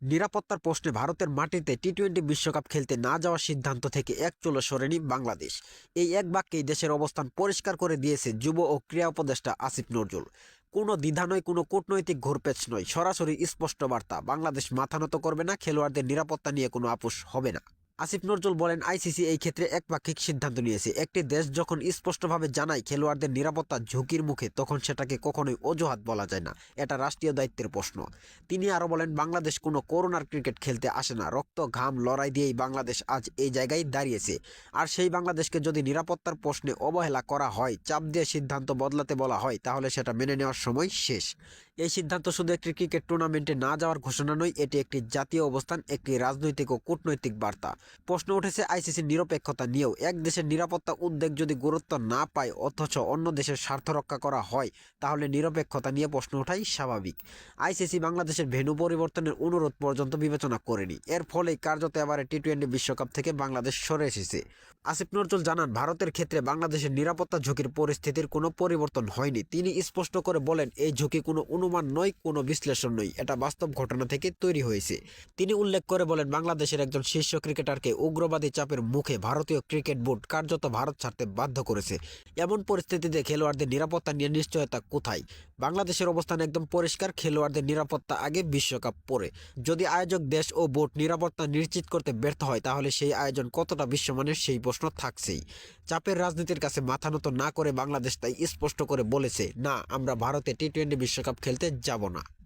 নিরাপত্তার প্রশ্নে ভারতের মাটিতে টি-20 বিশ্বকাপ খেলতে না যাওয়ার সিদ্ধান্ত থেকে এক চুলো সরেনি বাংলাদেশ। এই এক বাক্যেই দেশের অবস্থান পরিষ্কার করে দিয়েছে যুব ও ক্রীড়া উপদেষ্টা আসিফ নজরুল। কোনো দ্বিধা নয়, কোনো কূটনৈতিক ঘুরপেচ নয়, সরাসরি স্পষ্ট বার্তা, বাংলাদেশ মাথা নত করবে না, খেলোয়াড়দের নিরাপত্তা নিয়ে কোনো আপোষ হবে না। আসিফ নজরুল বলেন, আইসিসি এই ক্ষেত্রে একপাক্ষিক সিদ্ধান্ত নিয়েছে। একটি দেশ যখন স্পষ্টভাবে জানায় খেলোয়াড়দের নিরাপত্তা ঝুঁকির মুখে, তখন সেটাকে কখনোই অজুহাত বলা যায় না। এটা রাষ্ট্রীয় দায়িত্বের প্রশ্ন। তিনি আরও বলেন, বাংলাদেশ কোনো করোনার ক্রিকেট খেলতে আসে না, রক্ত ঘাম লড়াই দিয়েই বাংলাদেশ আজ এই জায়গায় দাঁড়িয়েছে। আর সেই বাংলাদেশকে যদি নিরাপত্তার প্রশ্নে অবহেলা করা হয়, চাপ দিয়ে সিদ্ধান্ত বদলাতে বলা হয়, তাহলে সেটা মেনে নেওয়ার সময় শেষ। এই সিদ্ধান্ত শুধু একটি ক্রিকেট টুর্নামেন্টে না যাওয়ার ঘোষণা নয়, এটি একটি জাতীয় অবস্থান, একটি রাজনৈতিক ও কূটনৈতিক বার্তা। প্রশ্ন উঠেছে আইসিসির নিরপেক্ষতা নিয়েও। এক দেশের নিরাপত্তা উদ্বেগ যদি গুরুত্ব না পায় অথচ অন্য দেশের স্বার্থ রক্ষা করা হয়, তাহলে নিরপেক্ষতা নিয়ে প্রশ্ন ওঠাই স্বাভাবিক। আইসিসি বাংলাদেশের ভেন্যু পরিবর্তনের অনুরোধ পর্যন্ত বিবেচনা করেনি। এর ফলেই কার্যত এবারে টি-20 বিশ্বকাপ থেকে বাংলাদেশ সরে এসেছে। আসিফ নজরুল জানান, ভারতের ক্ষেত্রে বাংলাদেশের নিরাপত্তা ঝুঁকির পরিস্থিতির কোনো পরিবর্তন হয়নি। তিনি স্পষ্ট করে বলেন, এই ঝুঁকি কোনো অনুমান নয়, কোনো বিশ্লেষণ নয়, এটা বাস্তব ঘটনা থেকে তৈরি হয়েছে। তিনি উল্লেখ করে বলেন, বাংলাদেশের একজন শীর্ষ ক্রিকেটারকে উগ্রবাদী চাপের মুখে ভারতীয় ক্রিকেট বোর্ড কার্যত ভারত ছাড়তে বাধ্য করেছে। এমন পরিস্থিতিতে খেলোয়াড়দের নিরাপত্তা নিয়ে নিশ্চয়তা কোথায়? বাংলাদেশের অবস্থান একদম পরিষ্কার, খেলোয়াড়দের নিরাপত্তা আগে, বিশ্বকাপ পরে। যদি আয়োজক দেশ ও বোর্ড নিরাপত্তা নিশ্চিত করতে ব্যর্থ হয়, তাহলে সেই আয়োজন কতটা বিশ্বমানের সেই প্রশ্ন থাকছেই। চাপের রাজনীতির কাছে মাথা নত না করে বাংলাদেশ তাই স্পষ্ট করে বলেছে, না, আমরা ভারতে টি-20 বিশ্বকাপ খেলতে যাব না।